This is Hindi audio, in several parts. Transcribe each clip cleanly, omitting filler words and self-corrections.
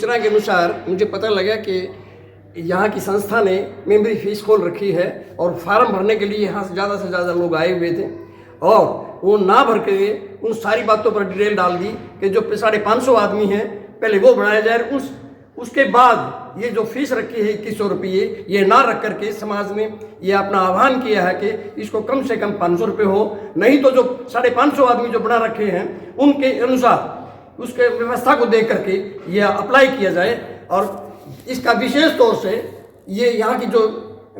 सूचना के अनुसार मुझे पता लगा कि यहाँ की संस्था ने मेंबरी फीस खोल रखी है और फार्म भरने के लिए यहाँ से ज़्यादा लोग आए हुए थे और वो ना भर के उन सारी बातों पर डिटेल डाल दी कि जो 550 आदमी हैं पहले वो बनाया जाए, उसके बाद ये जो फीस रखी है 2100 रुपये ये ना रख करके समाज ने ये अपना आह्वान किया है कि इसको कम से कम 500 रुपये हो, नहीं तो जो 550 आदमी जो बना रखे हैं उनके अनुसार उसके व्यवस्था को देख करके ये अप्लाई किया जाए। और इसका विशेष तौर से ये यहाँ की जो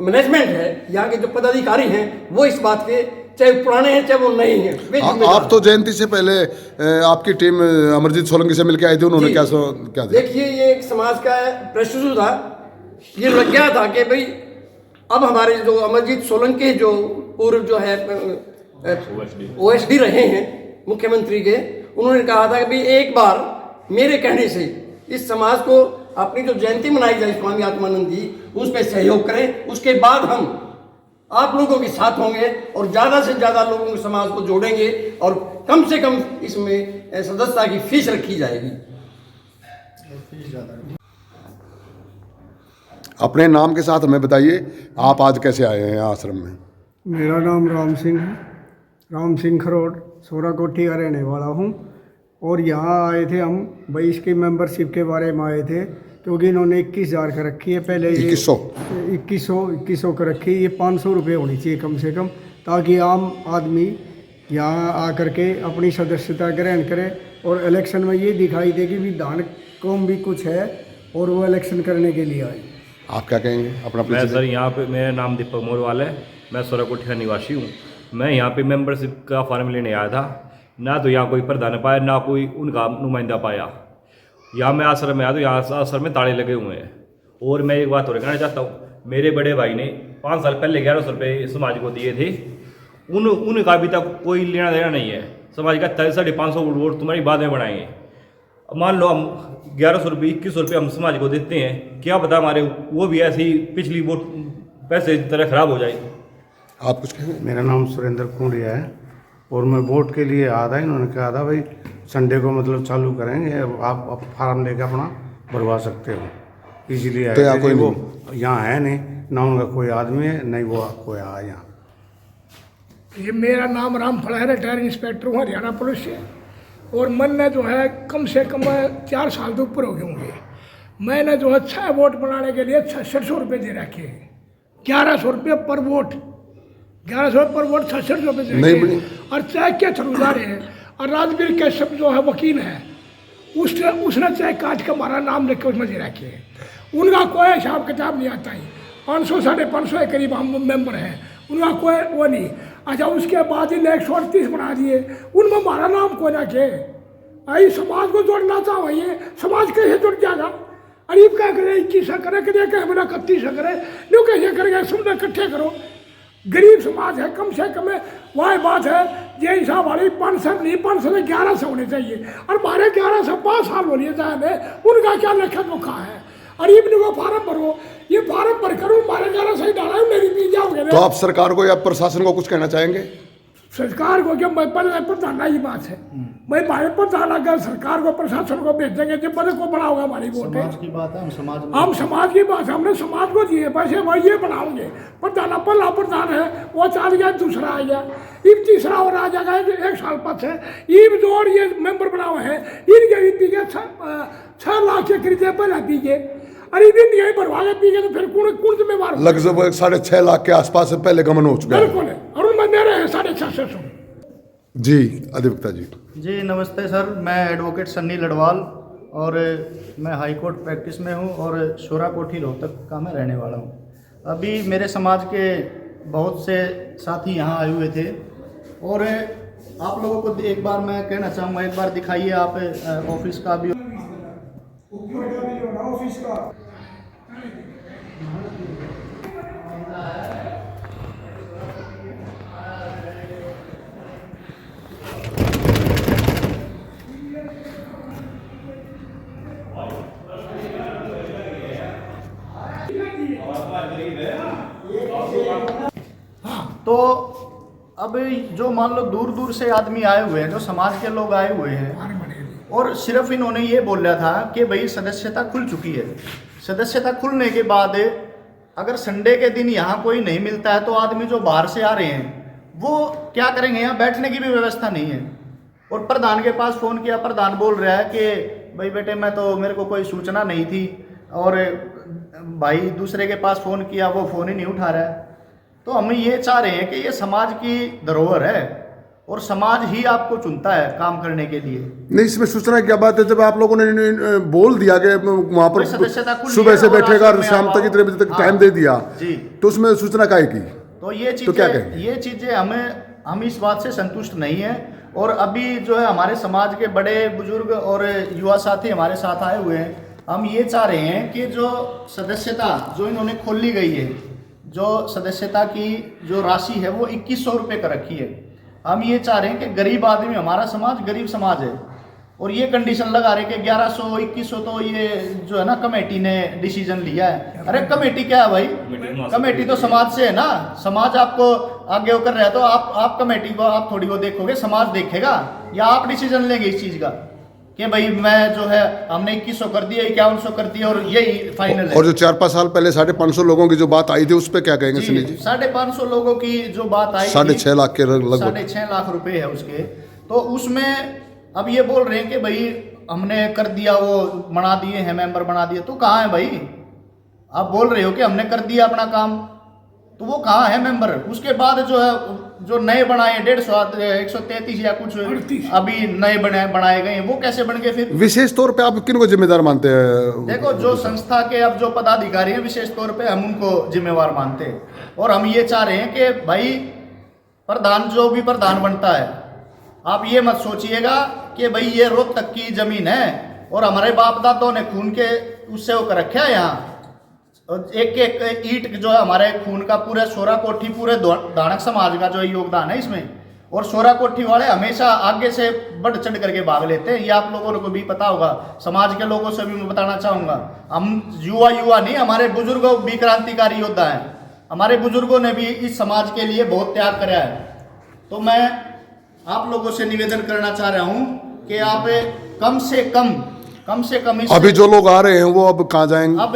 मैनेजमेंट है, यहाँ के जो पदाधिकारी हैं वो इस बात के, चाहे पुराने हैं चाहे वो नहीं हैं। आप तो जयंती से पहले आपकी टीम अमरजीत सोलंकी से मिलकर आई थी, उन्होंने क्या देखिए ये एक समाज का प्रश्न था, ये लग गया था कि भाई अब हमारे जो अमरजीत सोलंकी जो पूर्व जो है OSD रहे हैं मुख्यमंत्री के, उन्होंने कहा था कि भाई एक बार मेरे कहने से इस समाज को अपनी जो जयंती मनाई जाए स्वामी आत्मानंद जी उसमें सहयोग करें, उसके बाद हम आप लोगों के साथ होंगे और ज़्यादा से ज़्यादा लोगों के समाज को जोड़ेंगे और कम से कम इसमें सदस्यता की फीस रखी जाएगी। अपने नाम के साथ हमें बताइए, आप आज कैसे आए हैं आश्रम में? मेरा नाम राम सिंह है, राम सिंह खरोड़, सोरा कोठी का रहने वाला हूँ। और यहाँ आए थे हम भाई इसकी मेंबरशिप के बारे में आए थे क्योंकि इन्होंने 21,000 का रखी है, पहले ये 2100 का रखी, ये 500 रुपये होनी चाहिए कम से कम, ताकि आम आदमी यहाँ आकर के अपनी सदस्यता ग्रहण करे और इलेक्शन में ये दिखाई दे कि भी दान कौम भी कुछ है और वो इलेक्शन करने के लिए आए। आप क्या कहेंगे अपना? मैं सर यहाँ पे, मेरा नाम दीपक मोरवाल है, मैं सोराकोठी का निवासी हूँ। मैं यहाँ पे मेंबरशिप का फॉर्म लेने आया था, ना तो यहाँ कोई प्रधान पाया ना कोई उनका नुमाइंदा पाया। यहाँ मैं आश्रम में आया तो यहाँ आश्रम में ताले लगे हुए हैं। और मैं एक बात और कहना चाहता हूँ, मेरे बड़े भाई ने 5 साल पहले 1100 रुपये समाज को दिए थे, उनका अभी तक कोई लेना देना नहीं है। समाज का 550 वोट तुम्हारी बाद में बनाएंगे। मान लो हम 1100 रुपये 2100 रुपये हम समाज को देते हैं, क्या पता हमारे वो भी ऐसे ही पिछली वोट पैसे की तरह खराब हो जाए। आप कुछ कहेंगे? मेरा नाम सुरेंद्र कुंडिया है और मैं वोट के लिए आया था। इन्होंने कहा था भाई संडे को मतलब चालू करेंगे, आप फार्म लेकर अपना भरवा सकते हो, इसीलिए आए थे। कोई वो यहाँ है नहीं, ना उनका कोई आदमी है, नहीं वो कोई आया यहाँ। ये मेरा नाम राम फड़ा है, रिटायर इंस्पेक्टर हूँ हरियाणा पुलिस से। और मैंने जो है कम से कम 4 साल तो ऊपर हो गए होंगे। मैंने जो है 6 वोट बनाने के लिए 66 रुपये दे रखे हैं, 1100 रुपये पर वोट, 1100 पर वोट 66 रुपये दे रखे। और चेक के थ्रू जा रहे हैं। और राजवीर कश्यप जो है वकील है, उसने चेक काट के हमारा नाम लिख के उसमें दे रखे हैं। उनका कोई हिसाब किताब नहीं आता ही, 500-550 के करीब हम मेंबर हैं, उनका कोई वो नहीं। अच्छा उसके बाद इन्हें 138 बना दिए, उनमें हमारा नाम कोई ना के। आई समाज को जोड़ना चाहो, ये समाज कैसे जुड़ जाएगा? गरीब क्या करे, 21 करे, कह मेरा 31 करे, न्यू कैसे करेंगे? सुनने इकट्ठे करो, गरीब समाज है, कम से कम वही बात है। ये हिसाब वाली 500 नहीं, 511 होने चाहिए। और हमारे 1100 5 साल हो लिए जाए, उनका क्या लेखा जोखा है? गरीब ने वो फार्म भरो, ये फार्म भर कर हमारे 1100 ही डाला है, मेरी पी जाओगे। तो आप सरकार को या प्रशासन को कुछ कहना चाहेंगे? सरकार को क्या, मैं प्रधान ही बात है, मैं हमारे प्रधान अगर सरकार को प्रशासन को भेजेंगे जब बड़े को बनाओगे हमारी वोट है। की बात है, हम समाज की बात, हमने समाज को दिए पैसे, वही ये बनाओगे। प्रधान पहला प्रधान है वो चल गया, दूसरा आ गया, अब तीसरा और आ जाएगा 1 साल पद है। ईब जो और ये मेंबर बनाए हैं, इनके भी पीके 6 लाख के खरीदे पहले पीके, अरे यही भरवा के पीके, तो फिर कौन जिम्मेवार? लगभग 6.5 लाख के आसपास से पहले गमन हो चुका है। बिल्कुल है, और उनमें मेरे हैं 650। जी अधिवक्ता जी। जी नमस्ते सर, मैं एडवोकेट सन्नी लड़वाल और मैं हाई कोर्ट प्रैक्टिस में हूँ और सोराकोठी रोहतक का मैं रहने वाला हूँ। अभी मेरे समाज के बहुत से साथी यहाँ आए हुए थे और आप लोगों को एक बार मैं कहना चाहूँगा, एक बार दिखाइए आप ऑफिस का भी। ऑफिस का तो अब जो मान लो दूर दूर से आदमी आए हुए हैं, जो समाज के लोग आए हुए हैं, और सिर्फ इन्होंने ये बोला था कि भाई सदस्यता खुल चुकी है। सदस्यता खुलने के बाद अगर संडे के दिन यहाँ कोई नहीं मिलता है तो आदमी जो बाहर से आ रहे हैं वो क्या करेंगे, यहाँ बैठने की भी व्यवस्था नहीं है। और प्रधान के पास फ़ोन किया, प्रधान बोल रहा है कि भाई बेटे मेरे को कोई सूचना नहीं थी, और भाई दूसरे के पास फ़ोन किया वो फ़ोन ही नहीं उठा रहा है। तो हम ये चाह रहे हैं कि ये समाज की धरोहर है और समाज ही आपको चुनता है काम करने के लिए। नहीं, इसमें सूचना क्या बात है, जब आप लोगों ने बोल दिया कि वहाँ पर सदस्यता खुली सुबह से है और बैठेगा और में शाम आप तक इतने बजे तक हाँ, टाइम दे दिया, जी, तो उसमें सूचना काहे की? तो ये तो क्या कहें? चीज़ें ये चीज़ें हम इस बात से संतुष्ट नहीं है। और अभी जो है हमारे समाज के बड़े बुजुर्ग और युवा साथी हमारे साथ आए हुए हैं, हम ये चाह रहे हैं कि जो सदस्यता जो इन्होंने खोली गई है, जो सदस्यता की जो राशि है वो 2100 रुपये का रखी है। हम ये चाह रहे हैं कि गरीब आदमी, हमारा समाज गरीब समाज है, और ये कंडीशन लगा रहे कि 1100 2100 तो ये जो है ना कमेटी ने डिसीजन लिया है। अरे कमेटी क्या है भाई, कमेटी तो समाज से है ना। समाज आपको आगे होकर रहे तो आप कमेटी को आप थोड़ी वो देखोगे, समाज देखेगा, या आप डिसीजन लेंगे इस चीज़ का कि भाई मैं जो है हमने 2100 कर दिया, 5100 कर दिया और यही फाइनल है। और जो 4-5 साल पहले 550 लोगों की जो बात आई थी उस पर क्या कहेंगे सुनील जी? 550 लोगों की जो बात आई, 6.5 लाख के लगभग 6.5 लाख रुपए है उसके। तो उसमें अब ये बोल रहे हैं कि भाई हमने कर दिया, वो बना दिए हैं, मेंबर बना दिए। तो कहाँ है भाई? आप बोल रहे हो कि हमने कर दिया अपना काम, तो वो कहाँ है मेंबर? उसके बाद जो है जो नए बनाए 133 या कुछ अभी नए बनाए गए हैं, वो कैसे बन गए फिर? विशेष तौर पे आप किन को जिम्मेदार मानते हैं? देखो, जो संस्था के अब जो पदाधिकारी हैं विशेष तौर पे हम उनको जिम्मेवार मानते हैं। और हम ये चाह रहे हैं कि भाई प्रधान जो भी प्रधान बनता है, आप ये मत सोचिएगा कि भाई ये रोहतक की जमीन है और हमारे बाप दादों ने खून के उससे होकर रखा है यहाँ। एक एक ईंट जो है हमारे खून का, पूरे सोरा कोठी, पूरे दानक समाज का जो योगदान है इसमें। और सोरा कोठी वाले हमेशा आगे से बढ़ चढ़ करके भाग लेते हैं, ये आप लोगों को भी पता होगा। समाज के लोगों से भी मैं बताना चाहूँगा, हम युवा नहीं, हमारे बुजुर्ग भी क्रांतिकारी योद्धा हैं। हमारे बुजुर्गों ने भी इस समाज के लिए बहुत त्याग कराया है। तो मैं आप लोगों से निवेदन करना चाह रहा हूँ कि आप कम से कम अभी जो लोग आ रहे हैं वो अब कहाँ जाएंगे? अब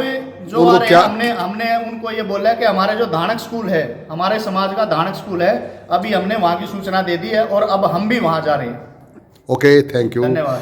जो आ रहे हैं, हमने उनको ये बोला है कि हमारे जो धानक स्कूल है, हमारे समाज का धानक स्कूल है, अभी हमने वहाँ की सूचना दे दी है और अब हम भी वहाँ जा रहे हैं। ओके, थैंक यू, धन्यवाद।